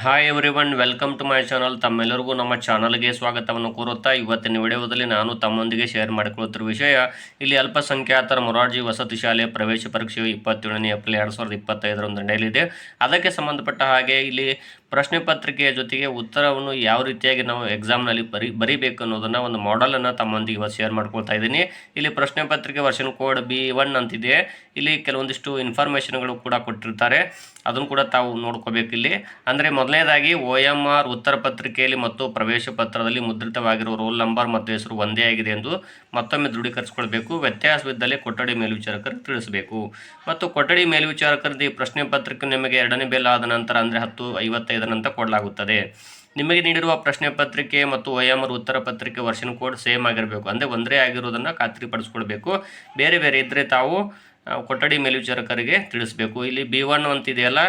Hi everyone, welcome to my channel. ತಮ್ಮೆಲ್ಲರಿಗೂ ನಮ್ಮ ಚಾನಲ್ಗೆ ಸ್ವಾಗತವನ್ನು ಕೋರುತ್ತಾ ಇವತ್ತಿನ ವಿಡಿಯೋದಲ್ಲಿ ನಾನು ತಮ್ಮೊಂದಿಗೆ ಶೇರ್ ಮಾಡಿಕೊಳ್ಳುತ್ತಿರುವ ವಿಷಯ ಇಲ್ಲಿ ಅಲ್ಪಸಂಖ್ಯಾತರ ಮೊರಾರ್ಜಿ ವಸತಿ ಶಾಲೆ ಪ್ರವೇಶ ಪರೀಕ್ಷೆಯು 27ನೇ ಏಪ್ರಿಲ್ 2025ರಂದು ನಡೆಯಲಿದೆ. ಅದಕ್ಕೆ ಸಂಬಂಧಪಟ್ಟ ಹಾಗೆ ಇಲ್ಲಿ ಪ್ರಶ್ನೆ ಪತ್ರಿಕೆಯ ಜೊತೆಗೆ ಉತ್ತರವನ್ನು ಯಾವ ರೀತಿಯಾಗಿ ನಾವು ಎಕ್ಸಾಮ್ನಲ್ಲಿ ಬರಿಬೇಕು ಅನ್ನೋದನ್ನು ಒಂದು ಮಾಡೆಲನ್ನು ತಮ್ಮೊಂದಿಗೆ ಇವತ್ತು ಶೇರ್ ಮಾಡ್ಕೊಳ್ತಾ ಇದ್ದೀನಿ. ಇಲ್ಲಿ ಪ್ರಶ್ನೆ ಪತ್ರಿಕೆ ವರ್ಷನ್ ಕೋಡ್ B1 ಅಂತಿದೆ. ಇಲ್ಲಿ ಕೆಲವೊಂದಿಷ್ಟು ಇನ್ಫಾರ್ಮೇಷನ್ಗಳು ಕೂಡ ಕೊಟ್ಟಿರ್ತಾರೆ, ಅದನ್ನು ಕೂಡ ತಾವು ನೋಡ್ಕೋಬೇಕು. ಇಲ್ಲಿ ಅಂದರೆ ಮೊದಲನೇದಾಗಿ OMR ಉತ್ತರ ಪತ್ರಿಕೆಯಲ್ಲಿ ಮತ್ತು ಪ್ರವೇಶ ಪತ್ರದಲ್ಲಿ ಮುದ್ರಿತವಾಗಿರುವ ರೋಲ್ ನಂಬರ್ ಮತ್ತು ಹೆಸರು ಒಂದೇ ಆಗಿದೆ ಎಂದು ಮತ್ತೊಮ್ಮೆ ದೃಢೀಕರಿಸಿಕೊಳ್ಬೇಕು. ವ್ಯತ್ಯಾಸವಿದ್ದಲ್ಲಿ ಕೊಠಡಿ ಮೇಲ್ವಿಚಾರಕರಿಗೆ ತಿಳಿಸಬೇಕು. ಮತ್ತು ಕೊಠಡಿ ಮೇಲ್ವಿಚಾರಕರದ್ದು ಈ ಪ್ರಶ್ನೆ ಪತ್ರಿಕೆ ನಿಮಗೆ ಎರಡನೇ ಬೆಲ್ ಆದ ನಂತರ ಅಂದರೆ 10:55 ನಂತರ ಕೊಡಲಾಗುತ್ತದೆ. ನಿಮಗೆ ನೀಡಿರುವ ಪ್ರಶ್ನೆ ಪತ್ರಿಕೆ ಮತ್ತು OMR ಉತ್ತರ ಪತ್ರಿಕೆ ವರ್ಷನ್ ಕೋಡ್ ಸೇಮ್ ಆಗಿರಬೇಕು, ಅಂದರೆ ಒಂದೇ ಆಗಿರೋದನ್ನು ಖಾತ್ರಿಪಡಿಸ್ಕೊಳ್ಬೇಕು. ಬೇರೆ ಬೇರೆ ಇದ್ದರೆ ತಾವು ಕೊಠಡಿ ಮೇಲ್ವಿಚಾರಕರಿಗೆ ತಿಳಿಸಬೇಕು. ಇಲ್ಲಿ B1 ಅಂತಿದೆಯಲ್ಲ,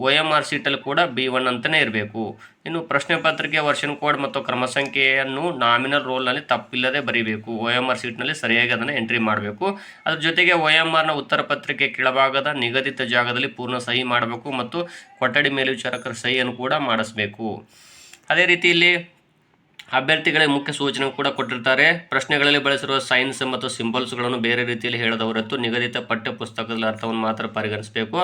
OMR ಸೀಟಲ್ಲಿ ಕೂಡ B1 ಅಂತಲೇ ಇರಬೇಕು. ಇನ್ನು ಪ್ರಶ್ನೆ ಪತ್ರಿಕೆ ವರ್ಷನ್ ಕೋಡ್ ಮತ್ತು ಕ್ರಮ ಸಂಖ್ಯೆಯನ್ನು ನಾಮಿನಲ್ ರೋಲ್ನಲ್ಲಿ ತಪ್ಪಿಲ್ಲದೆ ಬರೀಬೇಕು. OMR ಸೀಟ್ನಲ್ಲಿ ಸರಿಯಾಗಿ ಅದನ್ನು ಎಂಟ್ರಿ ಮಾಡಬೇಕು. ಅದ್ರ ಜೊತೆಗೆ OMRನ ಉತ್ತರ ಪತ್ರಿಕೆ ಕೆಳಭಾಗದ ನಿಗದಿತ ಜಾಗದಲ್ಲಿ ಪೂರ್ಣ ಸಹಿ ಮಾಡಬೇಕು ಮತ್ತು ಕೊಠಡಿ ಮೇಲ್ವಿಚಾರಕರ ಸಹಿಯನ್ನು ಕೂಡ ಮಾಡಿಸಬೇಕು. ಅದೇ ರೀತಿ ಇಲ್ಲಿ ಅಭ್ಯರ್ಥಿಗಳಿಗೆ ಮುಖ್ಯ ಸೂಚನೆ ಕೂಡ ಕೊಟ್ಟಿರ್ತಾರೆ. ಪ್ರಶ್ನೆಗಳಲ್ಲಿ ಬಳಸಿರುವ ಸೈನ್ಸ್ ಮತ್ತು ಸಿಂಬಲ್ಸ್ಗಳನ್ನು ಬೇರೆ ರೀತಿಯಲ್ಲಿ ಹೇಳದ ಹೊರತು ನಿಗದಿತ ಪಠ್ಯ ಪುಸ್ತಕದ ಅರ್ಥವನ್ನು ಮಾತ್ರ ಪರಿಗಣಿಸಬೇಕು.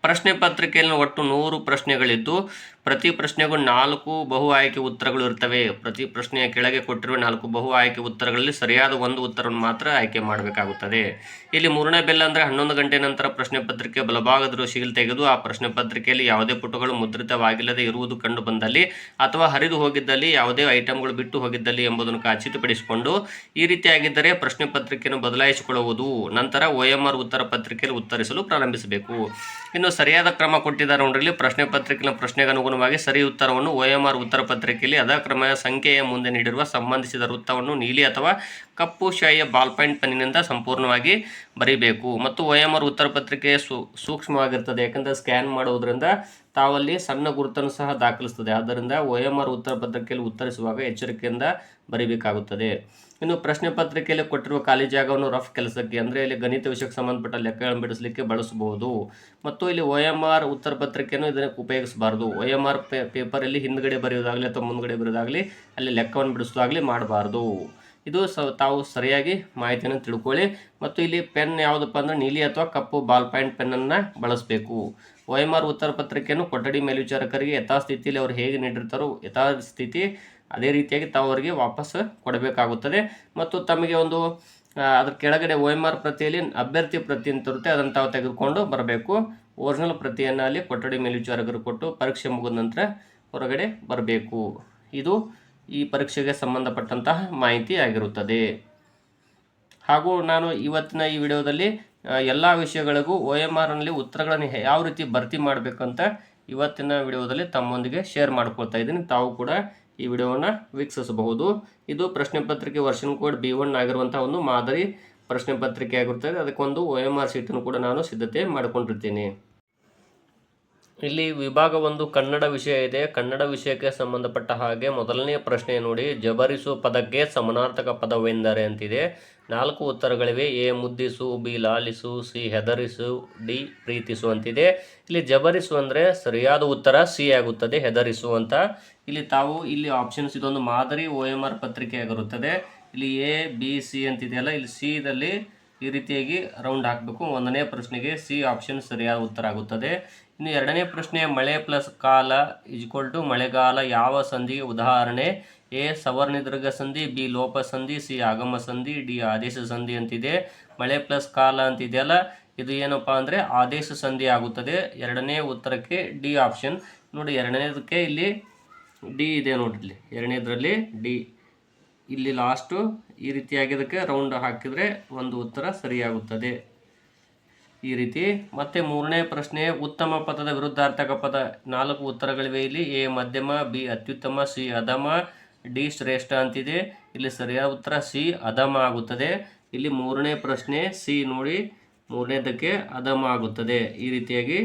ಪ್ರಶ್ನೆ ಪತ್ರಿಕೆಯಲ್ಲಿ ಒಟ್ಟು 100 ಪ್ರಶ್ನೆಗಳಿದ್ದು ಪ್ರತಿ ಪ್ರಶ್ನೆಗೂ 4 ಬಹು ಆಯ್ಕೆ ಉತ್ತರಗಳು ಇರ್ತವೆ. ಪ್ರತಿ ಪ್ರಶ್ನೆಯ ಕೆಳಗೆ ಕೊಟ್ಟಿರುವ 4 ಬಹು ಆಯ್ಕೆ ಉತ್ತರಗಳಲ್ಲಿ ಸರಿಯಾದ ಒಂದು ಉತ್ತರವನ್ನು ಮಾತ್ರ ಆಯ್ಕೆ ಮಾಡಬೇಕಾಗುತ್ತದೆ. ಇಲ್ಲಿ ಮೂರನೇ ಬೆಲ್ ಅಂದರೆ 11 ಗಂಟೆ ನಂತರ ಪ್ರಶ್ನೆ ಪತ್ರಿಕೆ ಬಲಭಾಗದ ಶೀಲ್ ತೆಗೆದು ಆ ಪ್ರಶ್ನೆ ಪತ್ರಿಕೆಯಲ್ಲಿ ಯಾವುದೇ ಪುಟಗಳು ಮುದ್ರಿತವಾಗಿಲ್ಲದೆ ಇರುವುದು ಕಂಡು ಬಂದಲ್ಲಿ ಅಥವಾ ಹರಿದು ಹೋಗಿದ್ದಲ್ಲಿ, ಯಾವುದೇ ಐಟಮ್ಗಳು ಬಿಟ್ಟು ಹೋಗಿದ್ದಲ್ಲಿ ಎಂಬುದನ್ನು ಖಚಿತಪಡಿಸಿಕೊಂಡು ಈ ರೀತಿಯಾಗಿದ್ದರೆ ಪ್ರಶ್ನೆ ಪತ್ರಿಕೆಯನ್ನು ಬದಲಾಯಿಸಿಕೊಳ್ಳುವುದು. ನಂತರ OMR ಉತ್ತರ ಪತ್ರಿಕೆಯಲ್ಲಿ ಉತ್ತರಿಸಲು ಪ್ರಾರಂಭಿಸಬೇಕು. ಇನ್ನು ಸರಿಯಾದ ಕ್ರಮ ಕೊಟ್ಟಿದ್ದಾರೆ ನೋಡ್ರಿ. ಪ್ರಶ್ನೆ ಪತ್ರಿಕೆಯ ಪ್ರಶ್ನೆಗೆ ಅನುಗುಣವಾಗಿ ಸರಿ ಉತ್ತರವನ್ನು OMR ಉತ್ತರ ಪತ್ರಿಕೆಯಲ್ಲಿ ಅದ ಕ್ರಮ ಸಂಖ್ಯೆಯ ಮುಂದೆ ನೀಡಿರುವ ಸಂಬಂಧಿಸಿದ ವೃತ್ತವನ್ನು ನೀಲಿ ಅಥವಾ ಕಪ್ಪು ಶಾಯಿಯ ಬಾಲ್ ಪಾಯಿಂಟ್ ಪೆನ್ನಿನಿಂದ ಸಂಪೂರ್ಣವಾಗಿ ಬರೀಬೇಕು. ಮತ್ತು OMR ಉತ್ತರ ಪತ್ರಿಕೆ ಸೂಕ್ಷ್ಮವಾಗಿರ್ತದೆ, ಯಾಕಂದರೆ ಸ್ಕ್ಯಾನ್ ಮಾಡುವುದರಿಂದ ತಾವಲ್ಲಿ ಸಣ್ಣ ಗುರುತನ್ನು ಸಹ ದಾಖಲಿಸ್ತದೆ. ಆದ್ದರಿಂದ OMR ಉತ್ತರ ಪತ್ರಿಕೆಯಲ್ಲಿ ಉತ್ತರಿಸುವಾಗ ಎಚ್ಚರಿಕೆಯಿಂದ ಬರೀಬೇಕಾಗುತ್ತದೆ. ಇನ್ನು ಪ್ರಶ್ನೆ ಪತ್ರಿಕೆಯಲ್ಲಿ ಕೊಟ್ಟಿರುವ ಖಾಲಿ ಜಾಗವನ್ನು ರಫ್ ಕೆಲಸಕ್ಕೆ, ಅಂದರೆ ಇಲ್ಲಿ ಗಣಿತ ವಿಷಯಕ್ಕೆ ಸಂಬಂಧಪಟ್ಟ ಲೆಕ್ಕಗಳನ್ನು ಬಿಡಿಸಲಿಕ್ಕೆ ಬಳಸಬಹುದು. ಮತ್ತು ಇಲ್ಲಿ OMR ಉತ್ತರ ಪತ್ರಿಕೆಯನ್ನು ಇದಕ್ಕೆ ಉಪಯೋಗಿಸಬಾರ್ದು. OMR ಪೇಪರಲ್ಲಿ ಹಿಂದ್ಗಡೆ ಬರೆಯೋದಾಗಲಿ ಅಥವಾ ಮುಂದ್ಗಡೆ ಬರೆಯೋದಾಗಲಿ, ಅಲ್ಲಿ ಲೆಕ್ಕವನ್ನು ಬಿಡಿಸೋದಾಗಲಿ ಮಾಡಬಾರ್ದು. ಇದು ತಾವು ಸರಿಯಾಗಿ ಮಾಹಿತಿಯನ್ನು ತಿಳ್ಕೊಳ್ಳಿ. ಮತ್ತು ಇಲ್ಲಿ ಪೆನ್ ಯಾವುದಪ್ಪ ಅಂದರೆ ನೀಲಿ ಅಥವಾ ಕಪ್ಪು ಬಾಲ್ ಪಾಯಿಂಟ್ ಪೆನ್ನನ್ನು ಬಳಸಬೇಕು. OMR ಉತ್ತರ ಪತ್ರಿಕೆಯನ್ನು ಕೊಠಡಿ ಮೇಲ್ವಿಚಾರಕರಿಗೆ ಯಥಾಸ್ಥಿತಿಯಲ್ಲಿ ಅವರು ಹೇಗೆ ನೀಡಿರ್ತಾರೋ ಯಥಾಸ್ಥಿತಿ ಅದೇ ರೀತಿಯಾಗಿ ತಾವು ಅವರಿಗೆ ವಾಪಸ್ ಕೊಡಬೇಕಾಗುತ್ತದೆ. ಮತ್ತು ತಮಗೆ ಒಂದು ಅದ್ರ ಕೆಳಗಡೆ OMR ಪ್ರತಿಯಲ್ಲಿ ಅಭ್ಯರ್ಥಿ ಪ್ರತಿ ಅಂತ ಇರುತ್ತೆ, ಅದನ್ನು ತಾವು ತೆಗೆದುಕೊಂಡು ಬರಬೇಕು. ಒರಿಜಿನಲ್ ಪ್ರತಿಯನ್ನು ಅಲ್ಲಿ ಕೊಠಡಿ ಮೇಲ್ವಿಚಾರಕರು ಕೊಟ್ಟು ಪರೀಕ್ಷೆ ಮುಗಿದ ನಂತರ ಹೊರಗಡೆ ಬರಬೇಕು. ಇದು ಈ ಪರೀಕ್ಷೆಗೆ ಸಂಬಂಧಪಟ್ಟಂತಹ ಮಾಹಿತಿ ಆಗಿರುತ್ತದೆ. ಹಾಗೂ ನಾನು ಇವತ್ತಿನ ಈ ವಿಡಿಯೋದಲ್ಲಿ ಎಲ್ಲ ವಿಷಯಗಳಿಗೂ OMRನಲ್ಲಿ ಉತ್ತರಗಳನ್ನು ಯಾವ ರೀತಿ ಭರ್ತಿ ಮಾಡಬೇಕಂತ ಇವತ್ತಿನ ವಿಡಿಯೋದಲ್ಲಿ ತಮ್ಮೊಂದಿಗೆ ಶೇರ್ ಮಾಡ್ಕೊಳ್ತಾ ಇದ್ದೀನಿ. ತಾವು ಕೂಡ ಈ ವಿಡಿಯೋವನ್ನು ವೀಕ್ಷಿಸಬಹುದು. ಇದು ಪ್ರಶ್ನೆ ಪತ್ರಿಕೆ ವರ್ಷನ್ ಕೋಡ್ B1 ಆಗಿರುವಂಥ ಒಂದು ಮಾದರಿ ಪ್ರಶ್ನೆ ಪತ್ರಿಕೆ ಆಗಿರುತ್ತದೆ. ಅದಕ್ಕೊಂದು OMR ಸೀಟನ್ನು ಕೂಡ ನಾನು ಸಿದ್ಧತೆ ಮಾಡಿಕೊಂಡಿರ್ತೀನಿ. ಇಲ್ಲಿ ವಿಭಾಗ 1 ಕನ್ನಡ ವಿಷಯ ಇದೆ. ಕನ್ನಡ ವಿಷಯಕ್ಕೆ ಸಂಬಂಧಪಟ್ಟ ಹಾಗೆ ಮೊದಲನೇ ಪ್ರಶ್ನೆ ನೋಡಿ, ಜಬರಿಸು ಪದಕ್ಕೆ ಸಮಾನಾರ್ಥಕ ಪದವೆಂದರೆ ಅಂತಿದೆ. 4 ಉತ್ತರಗಳಿವೆ. A ಮುದ್ದಿಸು, B ಲಾಲಿಸು, C ಹೆದರಿಸು, D ಪ್ರೀತಿಸು ಅಂತಿದೆ. ಇಲ್ಲಿ ಜಬರಿಸು ಅಂದರೆ ಸರಿಯಾದ ಉತ್ತರ C ಆಗುತ್ತದೆ, ಹೆದರಿಸು ಅಂತ. ಇಲ್ಲಿ ತಾವು ಇಲ್ಲಿ ಆಪ್ಷನ್ಸ್ ಇದೊಂದು ಮಾದರಿ OMR ಪತ್ರಿಕೆ ಆಗಿರುತ್ತದೆ. ಇಲ್ಲಿ A B C ಅಂತಿದೆಯಲ್ಲ, ಇಲ್ಲಿ C ದಲ್ಲಿ ಈ ರೀತಿಯಾಗಿ ರೌಂಡ್ ಹಾಕಬೇಕು. 1ನೇ ಪ್ರಶ್ನೆಗೆ C ಆಪ್ಷನ್ ಸರಿಯಾದ ಉತ್ತರ ಆಗುತ್ತದೆ. ಇನ್ನು 2ನೇ ಪ್ರಶ್ನೆ, ಮಳೆ ಪ್ಲಸ್ ಕಾಲ = ಮಳೆಗಾಲ ಯಾವ ಸಂಧಿಗೆ ಉದಾಹರಣೆ? A ಸವರ್ಣದೀರ್ಘ ಸಂಧಿ, B ಲೋಪ ಸಂಧಿ, C ಆಗಮ ಸಂಧಿ, D ಆದೇಶ ಸಂಧಿ ಅಂತಿದೆ. ಮಳೆ ಪ್ಲಸ್ ಕಾಲ ಅಂತಿದೆಯಲ್ಲ, ಇದು ಏನಪ್ಪ ಅಂದರೆ ಆದೇಶ ಸಂಧಿ ಆಗುತ್ತದೆ. 2ನೇ ಉತ್ತರಕ್ಕೆ D ಆಪ್ಷನ್ ನೋಡಿ. 2ನೇದಕ್ಕೆ ಇಲ್ಲಿ D ಇದೆ ನೋಡ್ರಿ, 2ನೇದರಲ್ಲಿ D ಇಲ್ಲಿ ಲಾಸ್ಟು ಈ ರೀತಿಯಾಗಿ ಇದಕ್ಕೆ ರೌಂಡ್ ಹಾಕಿದರೆ ಒಂದು ಉತ್ತರ ಸರಿಯಾಗುತ್ತದೆ ಈ ರೀತಿ. ಮತ್ತು 3ನೇ ಪ್ರಶ್ನೆ, ಉತ್ತಮ ಪದದ ವಿರುದ್ಧಾರ್ಥಕ ಪದ. 4 ಉತ್ತರಗಳಿವೆ ಇಲ್ಲಿ. A ಮಧ್ಯಮ, B ಅತ್ಯುತ್ತಮ, C ಅಧಮ, D ಶ್ರೇಷ್ಠ ಅಂತಿದೆ. ಇಲ್ಲಿ ಸರಿಯಾದ ಉತ್ತರ C ಅಧಮ ಆಗುತ್ತದೆ. ಇಲ್ಲಿ 3ನೇ ಪ್ರಶ್ನೆ C ನೋಡಿ, 3ನೇದಕ್ಕೆ ಅಧಮ ಆಗುತ್ತದೆ. ಈ ರೀತಿಯಾಗಿ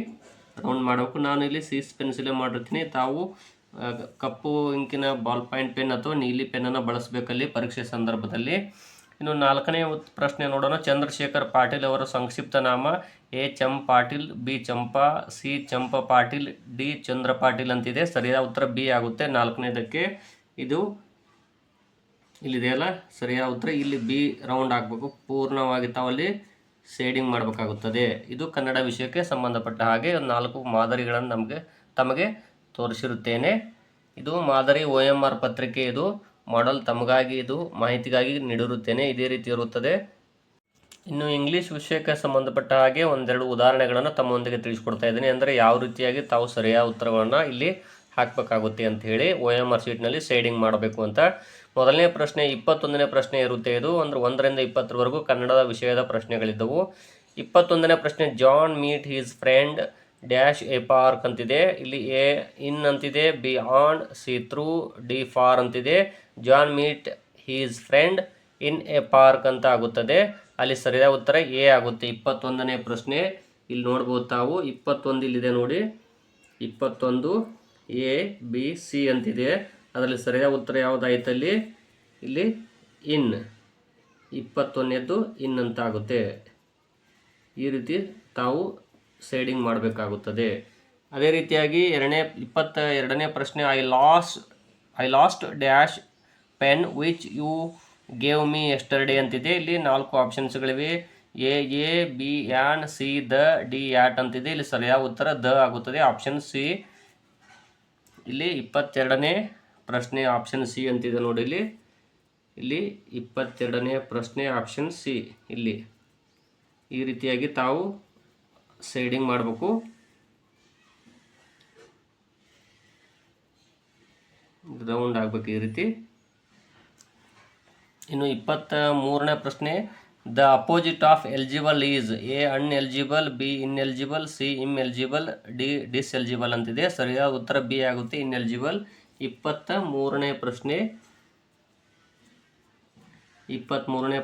ರೌಂಡ್ ಮಾಡಬೇಕು. ನಾನು ಇಲ್ಲಿ C ಪೆನ್ಸಿಲೇ ಮಾಡಿರ್ತೀನಿ. ತಾವು ಕಪ್ಪು ಇಂಕಿನ ಬಾಲ್ ಪಾಯಿಂಟ್ ಪೆನ್ ಅಥವಾ ನೀಲಿ ಪೆನ್ನನ್ನು ಬಳಸಬೇಕಲ್ಲಿ ಪರೀಕ್ಷೆ ಸಂದರ್ಭದಲ್ಲಿ. ಇನ್ನು 4ನೇ ಪ್ರಶ್ನೆ ನೋಡೋಣ. ಚಂದ್ರಶೇಖರ್ ಪಾಟೀಲ್ ಅವರ ಸಂಕ್ಷಿಪ್ತ ನಾಮ A Cham Patil, B Champa, C Champa Patil, D Chandra Patil ಅಂತಿದೆ. ಸರಿಯಾದ ಉತ್ತರ ಬಿ ಆಗುತ್ತೆ 4ನೇದಕ್ಕೆ. ಇದು ಇಲ್ಲಿದೆಯಲ್ಲ ಸರಿಯಾದ ಉತ್ತರ. ಇಲ್ಲಿ ಬಿ ರೌಂಡ್ ಹಾಕಬೇಕು, ಪೂರ್ಣವಾಗಿ ತಾವಲ್ಲಿ ಶೇಡಿಂಗ್ ಮಾಡಬೇಕಾಗುತ್ತದೆ. ಇದು ಕನ್ನಡ ವಿಷಯಕ್ಕೆ ಸಂಬಂಧಪಟ್ಟ ಹಾಗೆ 4 ಮಾದರಿಗಳನ್ನು ತಮಗೆ ತೋರಿಸಿರುತ್ತೇನೆ. ಇದು ಮಾದರಿ OMR ಪತ್ರಿಕೆ, ಇದು ಮಾಡೆಲ್ ತಮಗಾಗಿ, ಇದು ಮಾಹಿತಿಗಾಗಿ ನೀಡಿರುತ್ತೇನೆ. ಇದೇ ರೀತಿ ಇರುತ್ತದೆ. ಇನ್ನು ಇಂಗ್ಲೀಷ್ ವಿಷಯಕ್ಕೆ ಸಂಬಂಧಪಟ್ಟ ಹಾಗೆ ಒಂದೆರಡು ಉದಾಹರಣೆಗಳನ್ನು ತಮ್ಮೊಂದಿಗೆ ತಿಳಿಸ್ಕೊಡ್ತಾ ಇದ್ದೀನಿ. ಅಂದರೆ ಯಾವ ರೀತಿಯಾಗಿ ತಾವು ಸರಿಯಾದ ಉತ್ತರಗಳನ್ನು ಇಲ್ಲಿ ಹಾಕಬೇಕಾಗುತ್ತೆ ಅಂತ ಹೇಳಿ OMR ಶೀಟ್ನಲ್ಲಿ ಶೇಡಿಂಗ್ ಮಾಡಬೇಕು ಅಂತ. ಮೊದಲನೇ ಪ್ರಶ್ನೆ 21ನೇ ಪ್ರಶ್ನೆ ಇರುತ್ತೆ. ಇದು ಅಂದರೆ 1ರಿಂದ 20ರವರೆಗೂ ಕನ್ನಡದ ವಿಷಯದ ಪ್ರಶ್ನೆಗಳಿದ್ದವು. 21ನೇ ಪ್ರಶ್ನೆ, John meet his friend dash a park ಅಂತಿದೆ. ಇಲ್ಲಿ ಎ ಇನ್ ಅಂತಿದೆ, B on, C through, D for ಅಂತಿದೆ. John meet his friend in a park ಅಂತ ಆಗುತ್ತದೆ. ಅಲ್ಲಿ ಸರಿಯಾದ ಉತ್ತರ ಎ ಆಗುತ್ತೆ. 21ನೇ ಪ್ರಶ್ನೆ ಇಲ್ಲಿ ನೋಡ್ಬೋದು ತಾವು. 21 ಇಲ್ಲಿದೆ ನೋಡಿ, 21 ಎ ಬಿ ಸಿ ಅಂತಿದೆ. ಅದರಲ್ಲಿ ಸರಿಯಾದ ಉತ್ತರ ಯಾವುದಾಯ್ತಲ್ಲಿ? ಇಲ್ಲಿ ಇನ್, 21ನೇದು ಇನ್ ಅಂತ ಆಗುತ್ತೆ. ಈ ರೀತಿ ತಾವು ಶೇಡಿಂಗ್ ಮಾಡಬೇಕಾಗುತ್ತದೆ. ಅದೇ ರೀತಿಯಾಗಿ 22ನೇ ಪ್ರಶ್ನೆ, I lost dash pen which you gave me yesterday ಅಂತಿದೆ. ಇಲ್ಲಿ 4 ಆಪ್ಷನ್ಸ್ಗಳಿವೆ. A B an, C the, D at ಅಂತಿದೆ. ಇಲ್ಲಿ ಸರಿಯಾದ ಉತ್ತರ ದ ಆಗುತ್ತದೆ, ಆಪ್ಷನ್ ಸಿ. ಇಲ್ಲಿ 22ನೇ ಪ್ರಶ್ನೆ ಆಪ್ಷನ್ ಸಿ ಅಂತಿದೆ ನೋಡಿ. ಇಲ್ಲಿ 22ನೇ ಪ್ರಶ್ನೆ ಆಪ್ಷನ್ ಸಿ. ಇಲ್ಲಿ ಈ ರೀತಿಯಾಗಿ ತಾವು ಶೇಡಿಂಗ್ ಮಾಡಬೇಕು. ರೌಂಡ್ ಆಗಬೇಕು ಈ ರೀತಿ. ಇನ್ನು 23ನೇ ಪ್ರಶ್ನೆ, the opposite of eligible is A uneligible, B ineligible, C ineligible, D diseligible ಅಂತಿದೆ. ಸರಿಯಾದ ಉತ್ತರ ಬಿ ಆಗುತ್ತೆ, ಇನ್ಎಲಿಜಿಬಲ್. 23ನೇ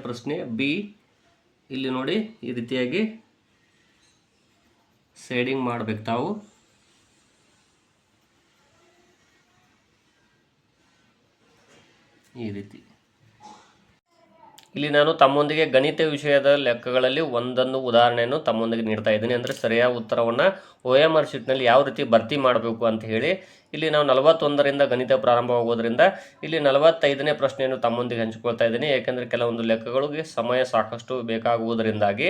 ಪ್ರಶ್ನೆ ಬಿ. ಇಲ್ಲಿ ನೋಡಿ ಈ ರೀತಿಯಾಗಿ ಶೇಡಿಂಗ್ ಮಾಡಬೇಕು ತಾವು. ಈ ರೀತಿ ಇಲ್ಲಿ ನಾನು ತಮ್ಮೊಂದಿಗೆ ಗಣಿತ ವಿಷಯದ ಲೆಕ್ಕಗಳಲ್ಲಿ ಒಂದೊಂದು ಉದಾಹರಣೆಯನ್ನು ತಮ್ಮೊಂದಿಗೆ ನೀಡ್ತಾ ಇದ್ದೀನಿ. ಅಂದರೆ ಸರಿಯಾದ ಉತ್ತರವನ್ನು OMR ಶೀಟ್ನಲ್ಲಿ ಯಾವ ರೀತಿ ಭರ್ತಿ ಮಾಡಬೇಕು ಅಂತ ಹೇಳಿ. ಇಲ್ಲಿ ನಾವು 41ರಿಂದ ಗಣಿತ ಪ್ರಾರಂಭವಾಗೋದ್ರಿಂದ ಇಲ್ಲಿ 45ನೇ ಪ್ರಶ್ನೆಯನ್ನು ತಮ್ಮೊಂದಿಗೆ ಹಂಚಿಕೊಳ್ತಾ ಇದ್ದೀನಿ. ಏಕೆಂದರೆ ಕೆಲವೊಂದು ಲೆಕ್ಕಗಳಿಗೆ ಸಮಯ ಸಾಕಷ್ಟು ಬೇಕಾಗುವುದರಿಂದಾಗಿ.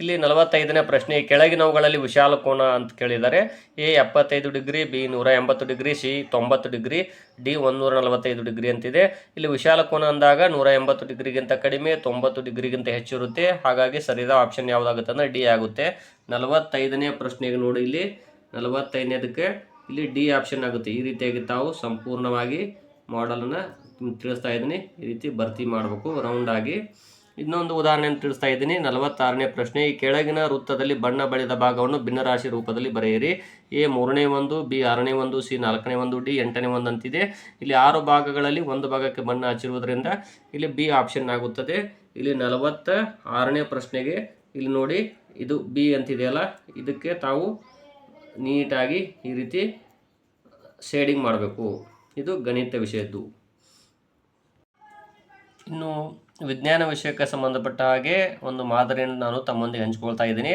ಇಲ್ಲಿ 45ನೇ ಪ್ರಶ್ನೆ, ಕೆಳಗಿನವುಗಳಲ್ಲಿ ವಿಶಾಲ ಕೋನ ಅಂತ ಕೇಳಿದ್ದಾರೆ. A 75 degree, B 180 degree, C 90 degree, D 145 degree ಅಂತಿದೆ. ಇಲ್ಲಿ ವಿಶಾಲ ಕೋನ ಅಂದಾಗ 180 ಡಿಗ್ರಿಗಿಂತ ಕಡಿಮೆ, 90 ಡಿಗ್ರಿಗಿಂತ ಹೆಚ್ಚಿರುತ್ತೆ. ಹಾಗಾಗಿ ಸರಿಯಾದ ಆಪ್ಷನ್ ಯಾವುದಾಗುತ್ತೆ ಅಂದರೆ ಡಿ ಆಗುತ್ತೆ. 45ನೇ ಪ್ರಶ್ನೆಗೆ ನೋಡಿ, ಇಲ್ಲಿ 45ನೇದಕ್ಕೆ ಇಲ್ಲಿ ಡಿ ಆಪ್ಷನ್ ಆಗುತ್ತೆ. ಈ ರೀತಿಯಾಗಿ ತಾವು ಸಂಪೂರ್ಣವಾಗಿ ಮಾಡೆಲನ್ನು ತಿಳಿಸ್ತಾ ಇದ್ದೀನಿ. ಈ ರೀತಿ ಭರ್ತಿ ಮಾಡಬೇಕು ರೌಂಡ್ ಆಗಿ. ಇನ್ನೊಂದು ಉದಾಹರಣೆಯನ್ನು ತಿಳಿಸ್ತಾ ಇದ್ದೀನಿ. 46ನೇ ಪ್ರಶ್ನೆ, ಈ ಕೆಳಗಿನ ವೃತ್ತದಲ್ಲಿ ಬಣ್ಣ ಬಳಿದ ಭಾಗವನ್ನು ಭಿನ್ನರಾಶಿ ರೂಪದಲ್ಲಿ ಬರೆಯಿರಿ. ಎ 3ನೇ 1, ಬಿ 6ನೇ 1, ಸಿ 4ನೇ 1, ಡಿ 8ನೇ 1 ಅಂತಿದೆ. ಇಲ್ಲಿ 6 ಭಾಗಗಳಲ್ಲಿ 1 ಭಾಗಕ್ಕೆ ಬಣ್ಣ ಹಚ್ಚಿರುವುದರಿಂದ ಇಲ್ಲಿ ಬಿ ಆಪ್ಷನ್ ಆಗುತ್ತದೆ. ಇಲ್ಲಿ 46ನೇ ಪ್ರಶ್ನೆಗೆ ಇಲ್ಲಿ ನೋಡಿ, ಇದು ಬಿ ಅಂತಿದೆಯಲ್ಲ, ಇದಕ್ಕೆ ತಾವು ನೀಟಾಗಿ ಈ ರೀತಿ ಶೇಡಿಂಗ್ ಮಾಡಬೇಕು. ಇದು ಗಣಿತ ವಿಷಯದ್ದು. ಇನ್ನು ವಿಜ್ಞಾನ ವಿಷಯಕ್ಕೆ ಸಂಬಂಧಪಟ್ಟ ಹಾಗೆ ಒಂದು ಮಾದರಿಯನ್ನು ನಾನು ತಮ್ಮೊಂದಿಗೆ ಹಂಚಿಕೊಳ್ತಾ ಇದ್ದೀನಿ.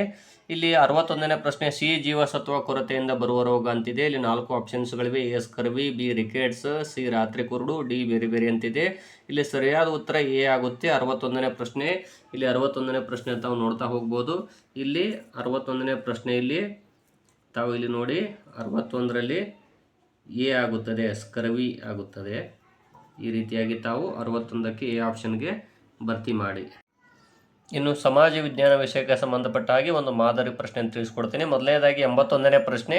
ಇಲ್ಲಿ 61ನೇ ಪ್ರಶ್ನೆ, ಸಿ ಜೀವಸತ್ವ ಕೊರತೆಯಿಂದ ಬರುವ ರೋಗ ಅಂತಿದೆ. ಇಲ್ಲಿ 4 ಆಪ್ಷನ್ಸ್ಗಳಿವೆ. A scurvy, B rickets, C ರಾತ್ರಿ ಕುರುಡು, ಡಿ ಬೇರೆ ಬೇರೆ ಅಂತಿದೆ. ಇಲ್ಲಿ ಸರಿಯಾದ ಉತ್ತರ ಎ ಆಗುತ್ತೆ. 61ನೇ ಪ್ರಶ್ನೆ. ಇಲ್ಲಿ 61ನೇ ಪ್ರಶ್ನೆ ತಾವು ನೋಡ್ತಾ ಹೋಗ್ಬೋದು. ಇಲ್ಲಿ 61ನೇ ಪ್ರಶ್ನೆಯಲ್ಲಿ ತಾವು ಇಲ್ಲಿ ನೋಡಿ 61ರಲ್ಲಿ ಎ ಆಗುತ್ತದೆ, ಸ್ಕರ್ವಿ ಆಗುತ್ತದೆ. ಈ ರೀತಿಯಾಗಿ ತಾವು 61ಕ್ಕೆ ಎ ಆಪ್ಷನ್ಗೆ ಭರ್ತಿ ಮಾಡಿ. ಇನ್ನು ಸಮಾಜ ವಿಜ್ಞಾನ ವಿಷಯಕ್ಕೆ ಸಂಬಂಧಪಟ್ಟ ಹಾಗೆ ಒಂದು ಮಾದರಿ ಪ್ರಶ್ನೆ ತಿಳಿಸ್ಕೊಡ್ತೀನಿ. ಮೊದಲನೇದಾಗಿ 81ನೇ ಪ್ರಶ್ನೆ,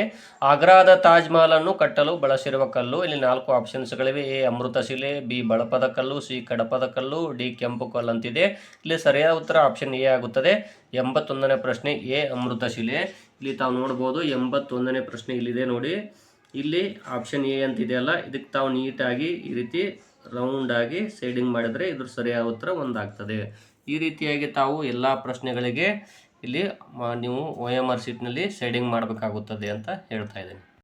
ಆಗ್ರಾದ ತಾಜ್ ಮಹಲನ್ನು ಕಟ್ಟಲು ಬಳಸಿರುವ ಕಲ್ಲು. ಇಲ್ಲಿ 4 ಆಪ್ಷನ್ಸ್ಗಳಿವೆ. ಎ ಅಮೃತಶಿಲೆ, ಬಿ ಬಳಪದ ಕಲ್ಲು, ಸಿ ಕಡಪದ ಕಲ್ಲು, ಡಿ ಕೆಂಪು ಕಲ್ಲು ಅಂತಿದೆ. ಇಲ್ಲಿ ಸರಿಯಾದ ಉತ್ತರ ಆಪ್ಷನ್ ಎ ಆಗುತ್ತದೆ. 81ನೇ ಪ್ರಶ್ನೆ ಎ ಅಮೃತಶಿಲೆ. ಇಲ್ಲಿ ತಾವು ನೋಡ್ಬೋದು 81ನೇ ಪ್ರಶ್ನೆ ಇಲ್ಲಿದೆ ನೋಡಿ. ಇಲ್ಲಿ ಆಪ್ಷನ್ ಎ ಅಂತಿದೆಯಲ್ಲ, ಇದಕ್ಕೆ ತಾವು ನೀಟಾಗಿ ಈ ರೀತಿ ರೌಂಡ್ ಆಗಿ ಶೇಡಿಂಗ್ ಮಾಡಿದರೆ ಇದ್ರ ಸರಿಯಾದ ಉತ್ತರ ಒಂದಾಗ್ತದೆ. ಈ ರೀತಿಯಾಗಿ ತಾವು ಎಲ್ಲ ಪ್ರಶ್ನೆಗಳಿಗೆ ಇಲ್ಲಿ ನೀವು OMR ಶೀಟ್ನಲ್ಲಿ ಶೇಡಿಂಗ್ ಮಾಡಬೇಕಾಗುತ್ತದೆ ಅಂತ ಹೇಳ್ತಾ ಇದ್ದೀನಿ.